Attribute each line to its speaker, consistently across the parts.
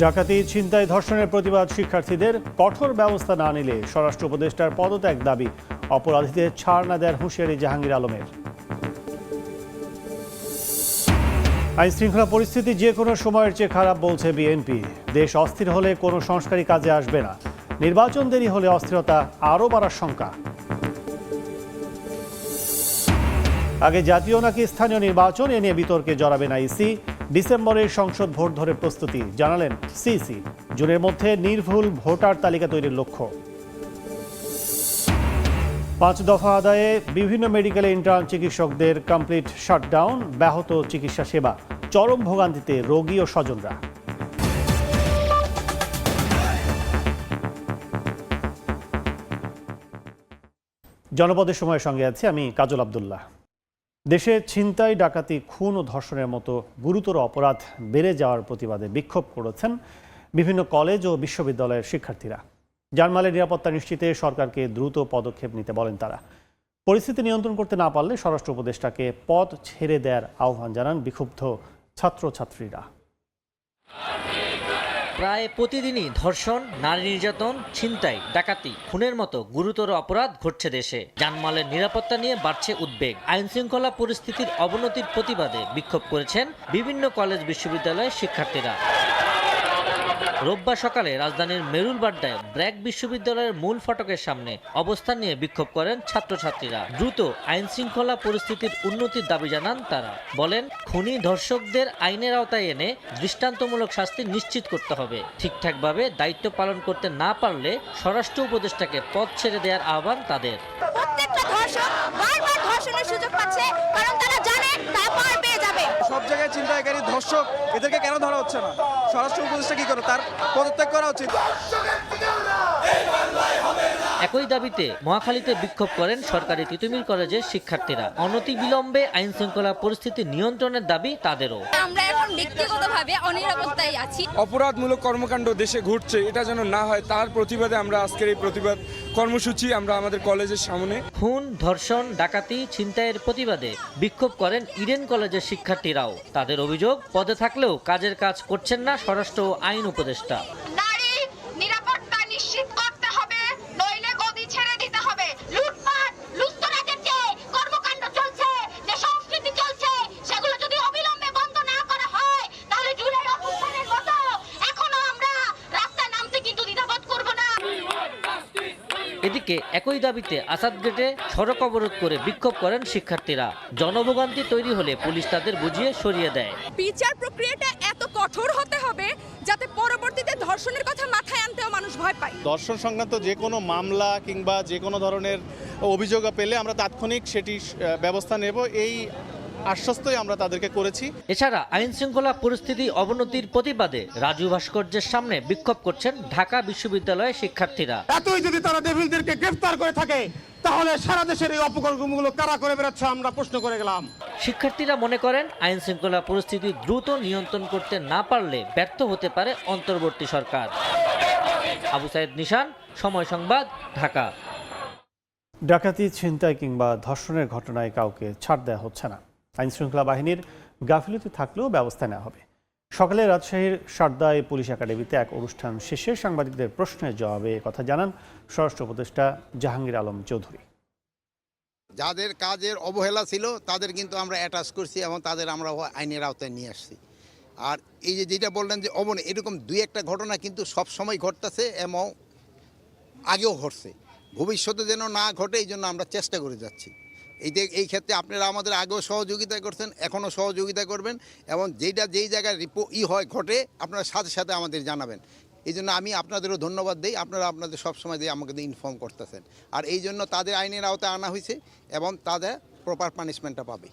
Speaker 1: ডাকাতি, ছিনতাই, ধর্ষণের প্রতিবাদ শিক্ষার্থীদের কঠোর ব্যবস্থা না নিলে স্বরাষ্ট্র উপদেষ্টার পদত্যাগ দাবি, অপরাধীদের ছাড় না দেওয়ার হুঁশিয়ারি জাহাঙ্গীর আলমের। আইন শৃঙ্খলা পরিস্থিতি যে কোনো সময়ের চেয়ে খারাপ বলছে বিএনপি। দেশ অস্থির হলে কোনো সংস্কারই কাজে আসবে না। নির্বাচন দেরি হলে অস্থিরতা আরও বাড়ার শঙ্কা। আগে জাতীয় নাকি স্থানীয় নির্বাচন, এ নিয়ে বিতর্কে জড়াবে না ইসি। ডিসেম্বরের সংসদ ভোট ধরে প্রস্তুতি, জানালেন সিইসি। জুনের মধ্যে নির্ভুল ভোটার তালিকা তৈরির লক্ষ্য। 5 দফা আদায়ে বিভিন্ন মেডিকেলে ইন্টার্ন চিকিৎসকদের কমপ্লিট শাটডাউন, ব্যাহত চিকিৎসা সেবা, চরম ভোগান্তিতে রোগী ও স্বজনরা। জনপদের সময়ের সঙ্গে আছি আমি কাজল আব্দুল্লাহ। দেশে ছিনতাই, ডাকাতি, খুন ও ধর্ষণের মতো গুরুতর অপরাধ বেড়ে যাওয়ার প্রতিবাদে বিক্ষোভ করেছেন বিভিন্ন কলেজ ও বিশ্ববিদ্যালয়ের শিক্ষার্থীরা। জানমালের নিরাপত্তা নিশ্চিতে সরকারকে দ্রুত পদক্ষেপ নিতে বলেন তারা। পরিস্থিতি নিয়ন্ত্রণ করতে না পারলে স্বরাষ্ট্র উপদেষ্টাকে পদ ছেড়ে দেওয়ার আহ্বান জানান বিক্ষুব্ধ ছাত্রছাত্রীরা।
Speaker 2: প্রায় প্রতিদিনই ধর্ষণ, নারী নির্যাতন, ছিনতাই, ডাকাতি, খুনের মতো গুরুতর অপরাধ ঘটছে দেশে। জানমালের নিরাপত্তা নিয়ে বাড়ছে উদ্বেগ। আইন শৃঙ্খলা পরিস্থিতির অবনতির প্রতিবাদে বিক্ষোভ করেছেন বিভিন্ন কলেজ বিশ্ববিদ্যালয়ের শিক্ষার্থীরা। রোববার সকালে রাজধানীর মেরুলবাড্ডায় ব্র্যাক বিশ্ববিদ্যালয়ের মূল ফটকের সামনে অবস্থান নিয়ে বিক্ষোভ করেন ছাত্রছাত্রীরা। দ্রুত আইন শৃঙ্খলা পরিস্থিতির উন্নতির দাবি জানান তারা। বলেন, খুনি ধর্ষকদের আইনের আওতায় এনে দৃষ্টান্তমূলক শাস্তি নিশ্চিত করতে হবে। ঠিকঠাকভাবে দায়িত্ব পালন করতে না পারলে স্বরাষ্ট্র উপদেষ্টাকে পদ ছেড়ে দেওয়ার আহ্বান তাদের।
Speaker 3: প্রত্যেকটা ধর্ষক বারবার ধর্ষণের সুযোগ পাচ্ছে, কারণ তারা জানে তারা পার পেয়ে যাবে।
Speaker 4: সব জায়গায় ছিনতাইকারী, ধর্ষক, এদেরকে কেন ধরা হচ্ছে না? স্বরাষ্ট্র উপদেষ্টা কি করে? তার পদত্যাগ করা উচিত।
Speaker 2: একই দাবিতে মহাখালীতে বিক্ষোভ করেন সরকারি তিতুমির কলেজের শিক্ষার্থীরা। অনতিবিলম্বে আইন শৃঙ্খলা পরিস্থিতি নিয়ন্ত্রণের দাবি তাদেরও।
Speaker 3: আমরা এখন ব্যক্তিগতভাবে অনিরাপত্তায় আছি।
Speaker 4: অপরাধমূলক কর্মকাণ্ড দেশে ঘটছে, এটা যেন না হয় তার প্রতিবাদে আমরা আজকের এই প্রতিবাদ কর্মসূচি আমরা আমাদের কলেজের সামনে।
Speaker 2: খুন, ধর্ষণ, ডাকাতি, ছিনতাইয়ের প্রতিবাদে বিক্ষোভ করেন ইডেন কলেজের শিক্ষার্থীরাও। তাদের অভিযোগ, পদে থাকলেও কাজের কাজ করছেন না স্বরাষ্ট্র ও আইন উপদেষ্টা।
Speaker 3: নারী নিরাপত্তা নিশ্চিত করতে হবে, নইলে গদি ছেড়ে দিতে হবে। লুটপাট, লুচ্তরাজের যে কর্মকাণ্ড চলছে, যে সংস্কৃতি চলছে, সেগুলো যদি অবিলম্বে বন্ধ না করা হয়, তাহলে জুলাই অভ্যুত্থানের মতো এখনো আমরা রাস্তায় নামতে কিন্তু দ্বিধাবোধ করব না।
Speaker 2: এদিকে একই দাবিতে আসাদ গেটে সড়ক অবরোধ করে বিক্ষোভ করেন শিক্ষার্থীরা। জনভোগান্তি তৈরি হলে পুলিশ তাদের বুঝিয়ে সরিয়ে দেয়।
Speaker 5: বিচার প্রক্রিয়াটা এত কঠোর হতে হবে যাতে পরবর্তীতে ধর্ষণের কথা মাথায় আনতেও মানুষ ভয় পায়।
Speaker 6: ধর্ষণ সংক্রান্ত যে কোনো মামলা কিংবা যে কোনো ধরনের অভিযোগ পেলে আমরা তাৎক্ষণিক সেটি ব্যবস্থা নেব, এই আশ্বস্তই আমরা তাদেরকে করেছি।
Speaker 2: এছাড়া আইন শৃঙ্খলা পরিস্থিতি অবনতির প্রতিবাদে রাজু ভাস্কর্যের সামনে বিক্ষোভ করছেন ঢাকা বিশ্ববিদ্যালয়ের শিক্ষার্থীরা।
Speaker 7: এতই যদি তারা ডেভিলদেরকে গ্রেফতার করে থাকে, তাহলে সারা দেশের এই অপকর্মগুলো কারা করে বেড়াচ্ছে আমরা প্রশ্ন করে গেলাম।
Speaker 2: শিক্ষার্থীরা মনে করেন, আইন শৃঙ্খলা পরিস্থিতি দ্রুত নিয়ন্ত্রণ করতে না পারলে ব্যর্থ হতে পারে অন্তর্বর্তী সরকার। আবু সাইদ নিশান, সময় সংবাদ, ঢাকা।
Speaker 1: ডাকাতি, ছিনতাই কিংবা ধর্ষণের ঘটনায় কাউকে ছাড় দেওয়া হচ্ছে না। আইন শৃঙ্খলা বাহিনীর গাফিলতি থাকলেও ব্যবস্থা নেওয়া হবে। সকালে রাজশাহীর সারদায় পুলিশ একাডেমিতে এক অনুষ্ঠান শেষে সাংবাদিকদের প্রশ্নের জবাবে কথা জানান স্বরাষ্ট্র উপদেষ্টা জাহাঙ্গীর আলম চৌধুরী।
Speaker 8: যাদের কাজের অবহেলা ছিল তাদের কিন্তু আমরা অ্যাটাচ করছি এবং তাদের আমরা আইনের আওতায় নিয়ে আসছি। আর এই যে যেটা বললেন যে এরকম দুই একটা ঘটনা কিন্তু সব সময় ঘটতেছে এবং আগেও ঘটছে, ভবিষ্যতে যেন না ঘটে এই জন্য আমরা চেষ্টা করে যাচ্ছি। এই ক্ষেত্রে আপনারা আমাদের আগেও সহযোগিতা করছেন, এখনও সহযোগিতা করবেন এবং যেই জায়গায় ঘটে আপনারা সাথে সাথে আমাদের জানাবেন। এই জন্য আমি আপনাদেরও ধন্যবাদ দিই, আপনারা আপনাদের সবসময় দিয়ে আমাকে ইনফর্ম করতেছেন। আর এই জন্য তাদের আইনের আওতায় আনা হয়েছে এবং তাদের প্রপার পানিশমেন্টটা পাবে।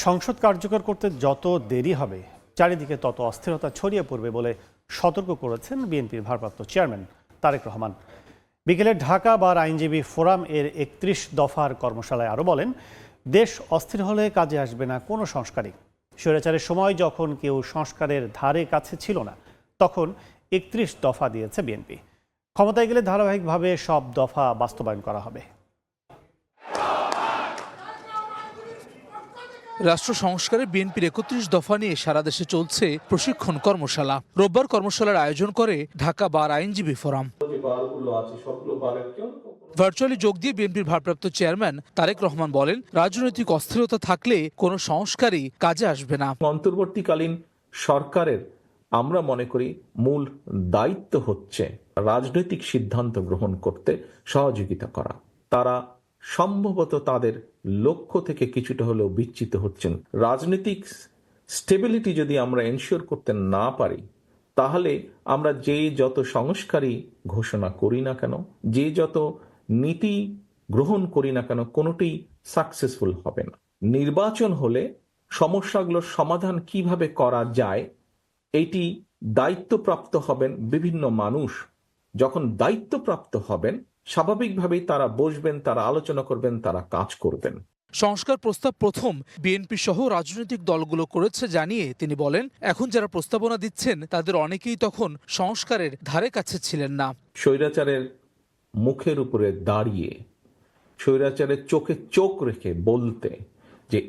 Speaker 1: সংসদ কার্যকর করতে যত দেরি হবে চারিদিকে তত অস্থিরতা ছড়িয়ে পড়বে বলে সতর্ক করেছেন বিএনপির ভারপ্রাপ্ত চেয়ারম্যান তারেক রহমান। বিকেলে ঢাকা বার আইনজীবী ফোরাম এর 31 দফার কর্মশালায় আরও বলেন, দেশ অস্থির হলে কাজে আসবে না কোনো সংস্কারই। স্বৈরাচারের সময় যখন কেউ সংস্কারের ধারে কাছে ছিল না, তখন 31 দফা দিয়েছে বিএনপি। ক্ষমতায় গেলে ধারাবাহিকভাবে সব দফা বাস্তবায়ন করা হবে।
Speaker 9: রাষ্ট্র সংস্কারে বিএনপির ৩১ দফা নিয়ে সারা দেশে চলছে প্রশিক্ষণ কর্মশালা। রোববার কর্মশালার আয়োজন করে ঢাকা বার আইনজীবী ফোরাম। ভার্চুয়ালি যোগ দিয়ে বিএনপির ভারপ্রাপ্ত চেয়ারম্যান তারেক রহমান বলেন, রাজনৈতিক অস্থিরতা থাকলে কোনো সংস্কারই কাজে আসবে না।
Speaker 10: অন্তর্বর্তীকালীন সরকারের আমরা মনে করি মূল দায়িত্ব হচ্ছে রাজনৈতিক সিদ্ধান্ত গ্রহণ করতে সহযোগিতা করা। তারা সম্ভবত তাদের লক্ষ্য থেকে কিছুটা হলেও বিচ্যুত হচ্ছেন। রাজনৈতিক স্টেবিলিটি যদি আমরা এনশিওর করতে না পারি, তাহলে আমরা যে যত সংস্কারই ঘোষণা করি না কেন, যে যত নীতি গ্রহণ করি না কেন, কোনোটি সাকসেসফুল হবে না। নির্বাচন হলে সমস্যাগুলোর সমাধান কিভাবে করা যায়, এটি দায়িত্বপ্রাপ্ত হবেন বিভিন্ন মানুষ। যখন দায়িত্বপ্রাপ্ত হবেন, স্বাভাবিকভাবেই তারা বসবেন, তারা আলোচনা করবেন, তারা কাজ করবেন।
Speaker 9: সংস্কার প্রস্তাব প্রথম বিএনপি সহ রাজনৈতিক দলগুলো করেছে জানিয়ে তিনি বলেন, এখন যারা প্রস্তাবনা দিচ্ছেন তাদের অনেকেই তখন সংস্কারের ধারে কাছে ছিলেন না।
Speaker 10: স্বৈরাচারের মুখের উপরে দাঁড়িয়ে, স্বৈরাচারের চোখে চোখ রেখে বলতে যে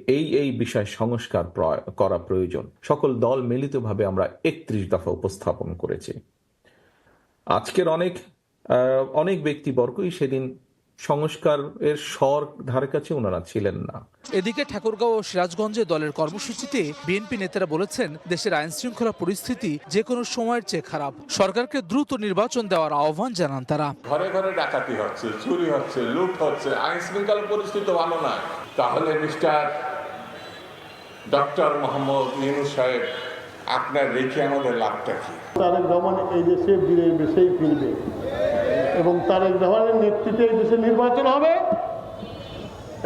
Speaker 10: এই বিষয় সংস্কার করা প্রয়োজন, সকল দল মিলিতভাবে আমরা ৩১ দফা উপস্থাপন করেছি। আজকের অনেক ব্যক্তিবর্গই সেদিন সংস্কারের স্বর ধারে কাছে ওনারা ছিলেন না।
Speaker 9: এদিকে ঠাকুরগাঁও ও সিরাজগঞ্জে দলের কর্মসূচিতে বিএনপি নেতারা বলেছেন, দেশের আইন শৃঙ্খলা পরিস্থিতি যে কোনো সময়ের চেয়ে খারাপ, সরকারকে দ্রুত নির্বাচন দেওয়ার আহ্বান জানান তারা।
Speaker 11: ঘরে ঘরে ডাকাতি হচ্ছে, চুরি হচ্ছে, লুট হচ্ছে, আইন শৃঙ্খলা পরিস্থিতি ভালো না। তাহলে মিস্টার ডক্টর মোহাম্মদ ইউনূস সাহেব, আপনার রেখে আমাদের লাভটা কি?
Speaker 7: তারেক রহমান এই দেশে বীরের বেশেই ফিরবে এবং তারেক রহমানের নেতৃত্বে এই দেশে নির্বাচন হবে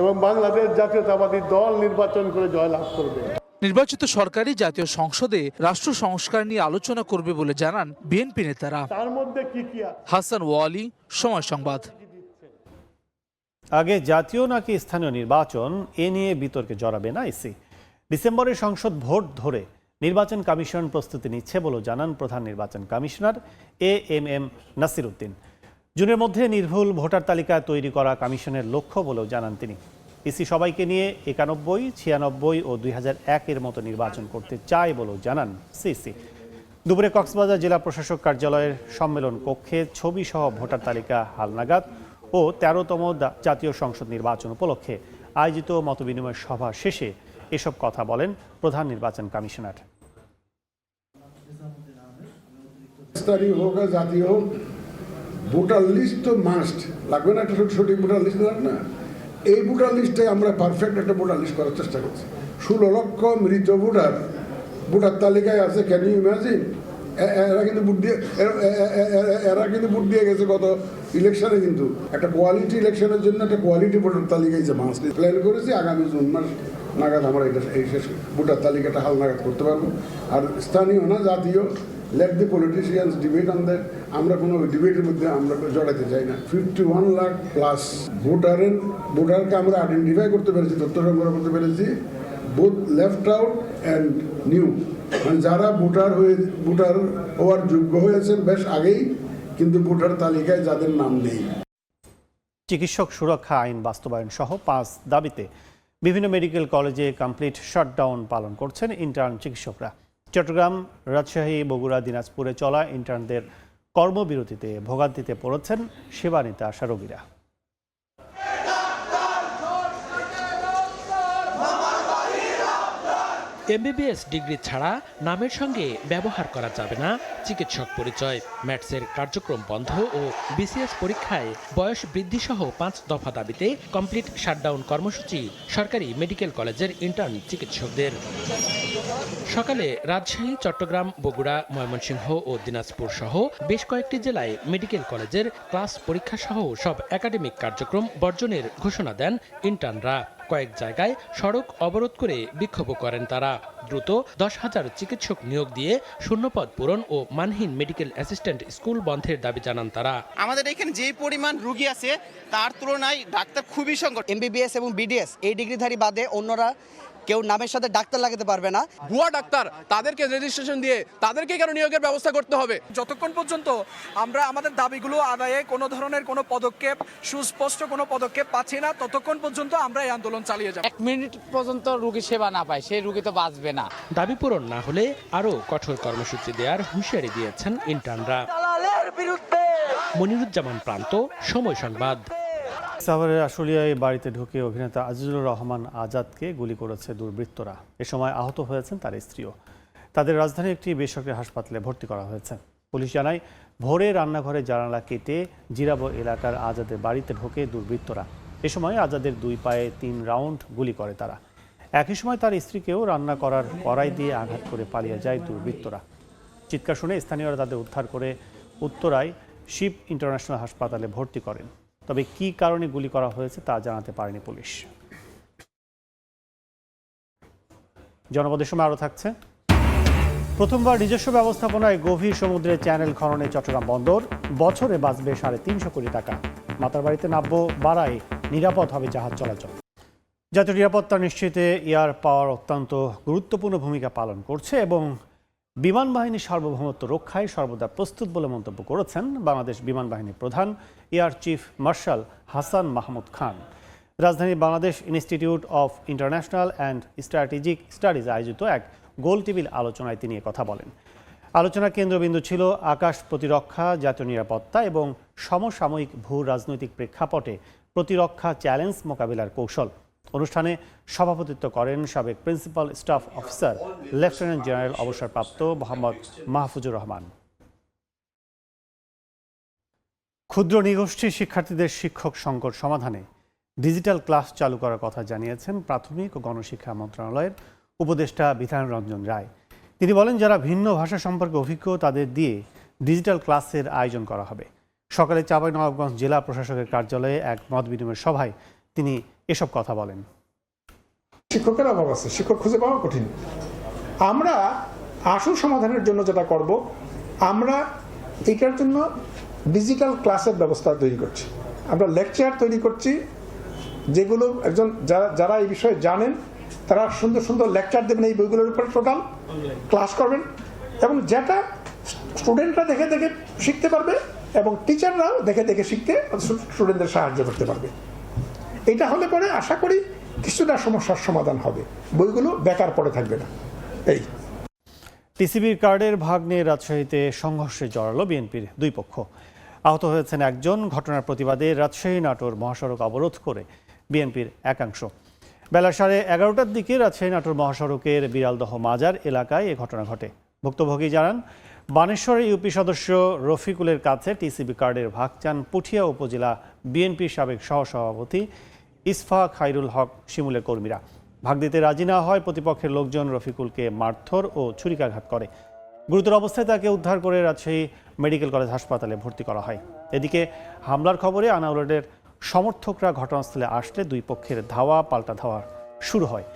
Speaker 7: এবং বাংলাদেশ জাতীয়তাবাদী দল নির্বাচন করে জয়লাভ করবে।
Speaker 9: নির্বাচিত সরকারই জাতীয় সংসদে রাষ্ট্র সংস্কার নিয়ে আলোচনা করবে বলে জানান বিএনপি নেতারা।
Speaker 7: তার মধ্যে কি
Speaker 9: হাসান ওয়ালি, সময় সংবাদ।
Speaker 1: আগে জাতীয় নাকি স্থানীয় নির্বাচন, এ নিয়ে বিতর্কে জড়াবে না ইসি। ডিসেম্বরে সংসদ ভোট ধরে নির্বাচন কমিশন প্রস্তুতি নিচ্ছে বলে জানান প্রধান নির্বাচন কমিশনার এএমএম নাসির উদ্দিন। জুনের মধ্যে নির্ভুল ভোটার তালিকা তৈরি করা কমিশনের লক্ষ্য বলেও জানান তিনি। ইসি সবাইকে নিয়ে ৯১, ৯৬ ও ২০০১-এর মতো নির্বাচন করতে চায় বলেও জানান সিসি। দুপুরে কক্সবাজার জেলা প্রশাসক কার্যালয়ের সম্মেলন কক্ষে ছবিসহ ভোটার তালিকা হালনাগাদ ও ১৩তম জাতীয় সংসদ নির্বাচন উপলক্ষে আয়োজিত মতবিনিময় সভা শেষে এসব কথা বলেন প্রধান নির্বাচন কমিশনার।
Speaker 12: স্থানীয় হোক আর জাতীয় হোক, ভোটার লিস্ট তো মাস্ট লাগবে না, একটা সঠিক ভোটার লিস্ট না। এই ভোটার লিস্টে আমরা পারফেক্ট একটা ভোটার লিস্ট করার চেষ্টা করছি। ১৬ লক্ষ মৃত ভোটার তালিকায় আছে। Can you imagine? এরা কিন্তু ভোট দিয়ে গেছে গত ইলেকশনে। কিন্তু একটা কোয়ালিটি ইলেকশনের জন্য একটা কোয়ালিটি ভোটার তালিকায় যে মাস্ট প্ল্যান করেছি, আগামী জুন মাস নাগাদ আমরা এই শেষ ভোটার তালিকাটা হালনাগাদ করতে পারবো। আর স্থানীয় না জাতীয়, late the politicians debate on that. আমরা কোনো ডিবেটের মধ্যে আমরা জড়াতে চাই না। 51 লাখ প্লাস ভোটারকে আমরা আইডেন্টিফাই করতে পেরেছি, তথ্য সংগ্রহ করতে পেরেছি, both left out and new, মানে যারা ভোটার হওয়ার যোগ্য হয়েছেন বেশ আগেই, কিন্তু ভোটার তালিকায় যাদের নাম নেই।
Speaker 1: চিকিৎসক সুরক্ষা আইন বাস্তবায়ন সহ 5 দাবিতে বিভিন্ন মেডিকেল কলেজে কমপ্লিট শাটডাউন পালন করছেন ইন্টার্ন চিকিৎসকরা। চট্টগ্রাম, রাজশাহী, বগুড়া, দিনাজপুরে চলা ইন্টার্নদের কর্মবিরতিতে ভোগান্তিতে পড়েছেন সেবা নিতে আসা রোগীরা।
Speaker 13: এমবিবিএস ডিগ্রি ছাড়া নামের সঙ্গে ব্যবহার করা যাবে না চিকিৎসক পরিচয়। ম্যাটসের কার্যক্রম বন্ধ ও বিসিএস পরীক্ষায় বয়স বৃদ্ধি সহ 5 দফা দাবিতে কমপ্লিট শাটডাউন কর্মসূচি সরকারি মেডিকেল কলেজের ইন্টার্ন চিকিৎসকদের। সকালে রাজশাহী, চট্টগ্রাম, বগুড়া, ময়মনসিংহ ও দিনাজপুর সহ বেশ কয়েকটি জেলায় মেডিকেল কলেজের ক্লাস পরীক্ষা সহ সব একাডেমিক কার্যক্রম বর্জনের ঘোষণা দেন ইন্টার্নরা। কয়েক জায়গায় সড়ক অবরোধ করে বিক্ষোভ করেন তারা। দ্রুত 10,000 চিকিৎসক নিয়োগ দিয়ে শূন্যপদ পূরণ ও মানহীন মেডিকেল অ্যাসিস্ট্যান্ট স্কুল বন্ধের দাবি জানান তারা।
Speaker 14: আমাদের এখানে যে পরিমাণ রোগী আছে তার তুলনায় ডাক্তার খুবই সংকট।
Speaker 15: এমবিবিএস এবং বিডিএস এই ডিগ্রিধারী বাদে অন্যরা
Speaker 14: কেউ নামের সাথে ডাক্তার লাগাতে পারবে না।
Speaker 15: ভুয়া ডাক্তার তাদেরকে রেজিস্ট্রেশন দিয়ে তাদেরকে কেন নিয়োগের ব্যবস্থা করতে হবে?
Speaker 16: যতক্ষণ পর্যন্ত আমরা আমাদের দাবিগুলো আদায়ে কোনো ধরনের কোনো পদক্ষেপ, সুস্পষ্ট কোনো পদক্ষেপ পাচ্ছি না, ততক্ষণ পর্যন্ত আমরা এই আন্দোলন চালিয়ে যাব।
Speaker 17: 1 মিনিট পর্যন্ত রোগী সেবা না পায় সেই রোগী তো বাঁচবে না।
Speaker 13: দাবি পূরণ না হলে আরও কঠোর কর্মসূচি দেওয়ার হুঁশিয়ারি দিয়েছেন ইন্টার্নরা। মনিরুজ্জামান প্রান্ত, সময় সংবাদ।
Speaker 1: সাভারের আশুলিয়ায় বাড়িতে ঢুকে অভিনেতা আজিজুর রহমান আজাদকে গুলি করেছে দুর্বৃত্তরা। এ সময় আহত হয়েছেন তার স্ত্রীও। তাদের রাজধানীর একটি বেসরকারি হাসপাতালে ভর্তি করা হয়েছে। পুলিশ জানায়, ভোরে রান্নাঘরে জানালা কেটে জিরাবো এলাকার আজাদের বাড়িতে ঢোকে দুর্বৃত্তরা। এ সময় আজাদের 2 পায়ে 3 রাউন্ড গুলি করে তারা। একই সময় তার স্ত্রীকেও রান্না করার কড়াই দিয়ে আঘাত করে পালিয়ে যায় দুর্বৃত্তরা। চিৎকার শুনে স্থানীয়রা তাদের উদ্ধার করে উত্তরায় শিব ইন্টারন্যাশনাল হাসপাতালে ভর্তি করেন। তবে কী কারণে গুলি করা হয়েছে তা জানাতে পারেনি পুলিশ। জনপদের সময় আরও থাকছে। প্রথমবার নিজস্ব ব্যবস্থাপনায় গভীর সমুদ্রে চ্যানেল খননে চট্টগ্রাম বন্দর। বছরে বাঁচবে 350 কোটি টাকা। মাতারবাড়িতে নাব্য বাড়ায় নিরাপদ হবে জাহাজ চলাচল। জাতীয় নিরাপত্তা নিশ্চিতে এয়ার পাওয়ার অত্যন্ত গুরুত্বপূর্ণ ভূমিকা পালন করছে এবং বিমান বাহিনীর সার্বভৌমত্ব রক্ষায় সর্বদা প্রস্তুত বলে মন্তব্য করেছেন বাংলাদেশ বিমান বাহিনীর প্রধান air chief marshal Hasan Mahmud Khan. রাজধানীর Bangladesh institute of international and strategic studies আয়োজিত এক গোল টেবিল আলোচনায় তিনি কথা বলেন। আলোচনার কেন্দ্রবিন্দু ছিল আকাশ প্রতিরক্ষা, জাতীয় নিরাপত্তা এবং সমসাময়িক ভূ রাজনৈতিক প্রেক্ষাপটে প্রতিরক্ষা চ্যালেঞ্জ মোকাবিলার কৌশল। অনুষ্ঠানে সভাপতিত্ব করেন সাবেক principal staff officer lieutenant general অবসরপ্রাপ্ত মোহাম্মদ মাহফুজুর রহমান। ক্ষুদ্র নিগোষ্ঠীর শিক্ষার্থীদের শিক্ষক সংকট সমাধানে ডিজিটাল ক্লাস চালু করার কথা জানিয়েছেন প্রাথমিক ও গণশিক্ষা মন্ত্রণালয়ের উপদেষ্টা বিধান রঞ্জন রায়। তিনি বলেন, যারা ভিন্ন ভাষা সম্পর্কে অভিজ্ঞ তাদের দিয়ে ডিজিটাল ক্লাসের আয়োজন করা হবে। সকালে চাঁপাইনবাবগঞ্জ জেলা প্রশাসকের কার্যালয়ে এক মত বিনিময় সভায় তিনি এসব কথা বলেন।
Speaker 18: শিক্ষকের অভাব আছে, শিক্ষক খুঁজে পাওয়া কঠিন। আমরা আসল সমাধানের জন্য যেটা করব, আমরা এটার জন্য ডিজিটাল ক্লাসের ব্যবস্থা তৈরি করছি। আমরা লেকচার তৈরি করছি, যেগুলো একজন যারা এই বিষয়ে জানেন তারা সুন্দর সুন্দর লেকচার দেবেন এই বইগুলোর উপরে, টোটাল ক্লাস করবেন এবং যেটা স্টুডেন্টরা দেখে দেখে শিখতে পারবে এবং টিচাররাও দেখে দেখে শিখতে স্টুডেন্টদের সাহায্য করতে পারবে। এটা হলে পরে আশা করি কিছুটা সমস্যার সমাধান হবে, বইগুলো বেকার পড়ে থাকবে না। এই
Speaker 1: টিসিবির কার্ডের ভাগ নিয়ে রাজশাহীতে সংঘর্ষে জড়ালো বিএনপির 2 পক্ষ। আহত হয়েছেন একজন। ঘটনার প্রতিবাদে রাজশাহী নাটোর মহাসড়ক অবরোধ করে বিএনপির একাংশ। বেলা 11:30টার দিকে রাজশাহী নাটোর মহাসড়কের বিড়ালদহ মাজার এলাকায় এ ঘটনা ঘটে। ভুক্তভোগী জানান, বানেশ্বরের ইউপি সদস্য রফিকুলের কাছে টিসিবি কার্ডের ভাগ চান পুঠিয়া উপজেলা বিএনপির সাবেক সহসভাপতি ইসফাক খায়রুল হক শিমুলের কর্মীরা। ভাগ দিতে রাজি না হয় প্রতিপক্ষের লোকজন রফিকুলকে মারধর ও ছুরিকাঘাত করে। গুরুতর অবস্থায় তাকে উদ্ধার করে রাজশাহী মেডিকেল কলেজ হাসপাতালে ভর্তি করা হয়। এদিকে হামলার খবরে আনাউলের সমর্থকরা ঘটনাস্থলে আসলে 2 পক্ষের ধাওয়া পাল্টা ধাওয়া শুরু হয়।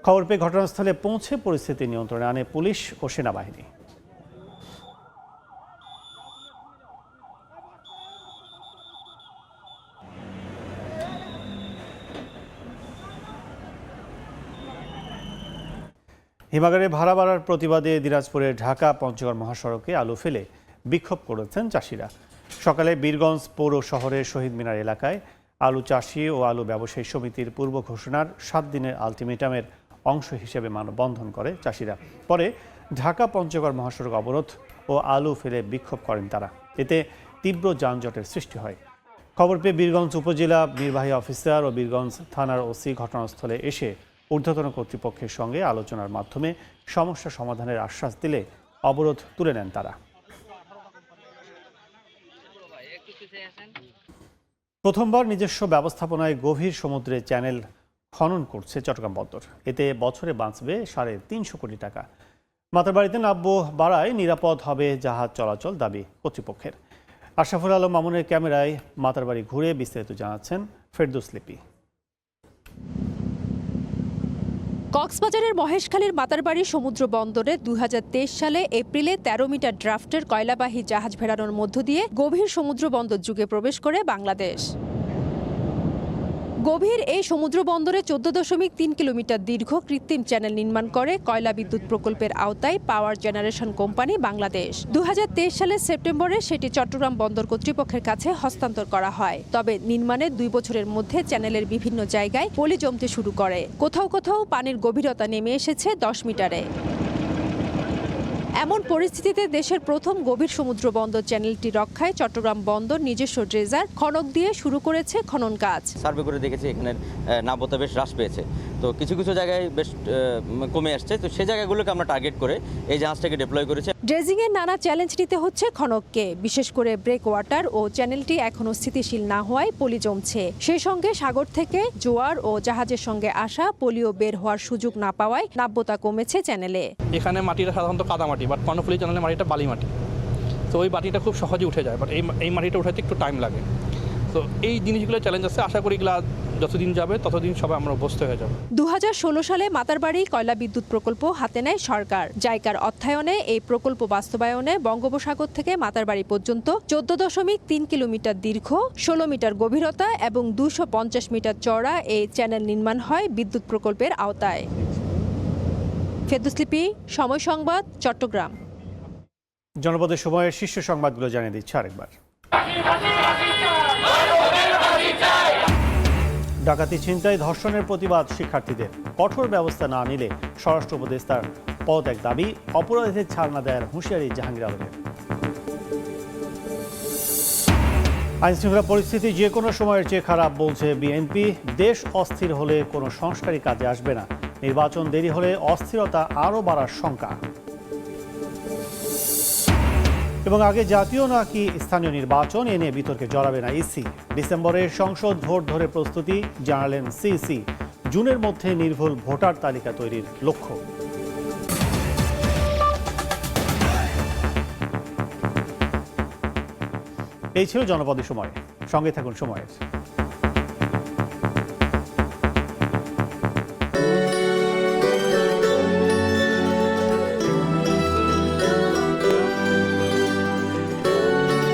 Speaker 1: খবর পেয়ে ঘটনাস্থলে পৌঁছে পরিস্থিতি নিয়ন্ত্রণে আনে পুলিশ ও সেনাবাহিনী। হিমাগারে ভাড়া বাড়ার প্রতিবাদে দিনাজপুরের ঢাকা পঞ্চগড় মহাসড়কে আলু ফেলে বিক্ষোভ করেছেন চাষিরা। সকালে বীরগঞ্জ পৌর শহরের শহীদ মিনার এলাকায় আলু চাষি ও আলু ব্যবসায়ী সমিতির পূর্ব ঘোষণার 7 দিনের আলটিমেটামের অংশ হিসেবে মানববন্ধন করে চাষিরা। পরে ঢাকা পঞ্চগড় মহাসড়ক অবরোধ ও আলু ফেলে বিক্ষোভ করেন তারা। এতে তীব্র যানজটের সৃষ্টি হয়। খবর পেয়ে বীরগঞ্জ উপজেলা নির্বাহী অফিসার ও বীরগঞ্জ থানার ওসি ঘটনাস্থলে এসে ঊর্ধ্বতন কর্তৃপক্ষের সঙ্গে আলোচনার মাধ্যমে সমস্যা সমাধানের আশ্বাস দিলে অবরোধ তুলে নেন তারা। প্রথমবার নিজস্ব ব্যবস্থাপনায় গভীর সমুদ্রে চ্যানেল খনন করছে চট্টগ্রাম বন্দর। এতে বছরে বাঁচবে 350 কোটি টাকা। মাতারবাড়িতে নাব্য বাড়ায় নিরাপদ হবে জাহাজ চলাচল, দাবি কর্তৃপক্ষের। আশরাফুল আলম মামুনের ক্যামেরায় মাতারবাড়ি ঘুরে বিস্তারিত জানাচ্ছেন ফেরদৌস লিপি।
Speaker 5: কক্সবাজারের মহেশখালীর মাতারবাড়ি সমুদ্র বন্দরে 2023 সালে এপ্রিলে 13 মিটার ড্রাফটের কয়লাবাহী জাহাজ ভেড়ানোর মধ্য দিয়ে গভীর সমুদ্র বন্দর যুগে প্রবেশ করে বাংলাদেশ। গভীর এই সমুদ্র বন্দরে 14.3 কিলোমিটার দীর্ঘ কৃত্রিম চ্যানেল নির্মাণ করে কয়লা বিদ্যুৎ প্রকল্পের আওতায় পাওয়ার জেনারেশন কোম্পানি বাংলাদেশ। 2023 সালের সেপ্টেম্বরে সেটি চট্টগ্রাম বন্দর কর্তৃপক্ষের কাছে হস্তান্তর করা হয়। তবে নির্মাণের 2 বছরের মধ্যে চ্যানেলের বিভিন্ন জায়গায় পলি জমতে শুরু করে। কোথাও কোথাও পানির গভীরতা নেমে এসেছে 10 মিটারে। এমন পরিস্থিতিতে দেশের প্রথম গভীর সমুদ্র বন্দর চ্যানেলটি রক্ষায় চট্টগ্রাম বন্দর নিজস্ব ড্রেজার খনক দিয়ে শুরু করেছে খনন কাজ।
Speaker 19: সার্ভে করে দেখেছি এখানে নাব্যতা বেশ হ্রাস পেয়েছে, তো কিছু কিছু জায়গায় বেশ কমে আসছে, তো সেই জায়গাগুলোকে আমরা টার্গেট করে এই জাহাজটাকে ডিপ্লয় করেছি।
Speaker 5: ড্রেজিং এর নানা চ্যালেঞ্জ নিতে হচ্ছে খনককে, বিশেষ করে ব্রেক ওয়াটার ও চ্যানেলটি এখনো স্থিতিশীল না হওয়ায় পলি জমছে। সেই সঙ্গে সাগর থেকে জোয়ার ও জাহাজের সঙ্গে আসা পলিও বের হওয়ার সুযোগ না পাওয়ায় নাব্যতা কমেছে চ্যানেলে।
Speaker 20: এখানে মাটিটা সাধারণত কাদা মাটি, বাট কর্ণফুলী চ্যানেলের মাটিটা বালি মাটি, তো ওই মাটিটা খুব সহজে উঠে যায়, বাট এই মাটিটা উঠাতে একটু টাইম লাগে। তো এই জিনিসগুলো চ্যালেঞ্জ আছে, আশা করি এগুলো যতদিন যাবে ততদিন সবাই আমরা অভ্যস্ত হয়ে যাব।
Speaker 5: 2016 সালে মাতারবাড়ি কয়লা বিদ্যুৎ প্রকল্প হাতে নেয় সরকার। জাইকার অর্থায়নে এই প্রকল্প বাস্তবায়নে বঙ্গোপসাগর থেকে মাতারবাড়ি পর্যন্ত 14.3 কিলোমিটার দীর্ঘ, 16 মিটার গভীরতা এবং 250 মিটার চওড়া এই চ্যানেল নির্মাণ হয় বিদ্যুৎ প্রকল্পের আওতায়। ফেরদৌসলিপি, সময় সংবাদ, চট্টগ্রাম।
Speaker 1: জনপদের সময়ের শীর্ষ সংবাদগুলো জানিয়ে দিচ্ছে আরেকবার। ডাকাতি, ছিনতাই, ধর্ষণের প্রতিবাদ শিক্ষার্থীদের, কঠোর ব্যবস্থা না নিলে স্বরাষ্ট্র উপদেষ্টার পদত্যাগ দাবি, অপরাধীদের ছাড় না দেওয়ার হুঁশিয়ারি জাহাঙ্গীর আলমের। আইনশৃঙ্খলা পরিস্থিতি যে কোনো সময়ের চেয়ে খারাপ বলছে বিএনপি। দেশ অস্থির হলে কোনো সংস্কারই কাজে আসবে না। নির্বাচন দেরি হলে অস্থিরতা আরও বাড়ার শঙ্কা। এবং আগে জাতীয় নাকি স্থানীয় নির্বাচন এ নিয়ে বিতর্কে জড়াবে না ইসি। ডিসেম্বরের সংসদ ভোট ধরে প্রস্তুতি জানালেন সিসি। জুনের মধ্যে নির্ভুল ভোটার তালিকা তৈরির লক্ষ্য। এই ছিল জনপদের সময়। সঙ্গে থাকুন সময়ের।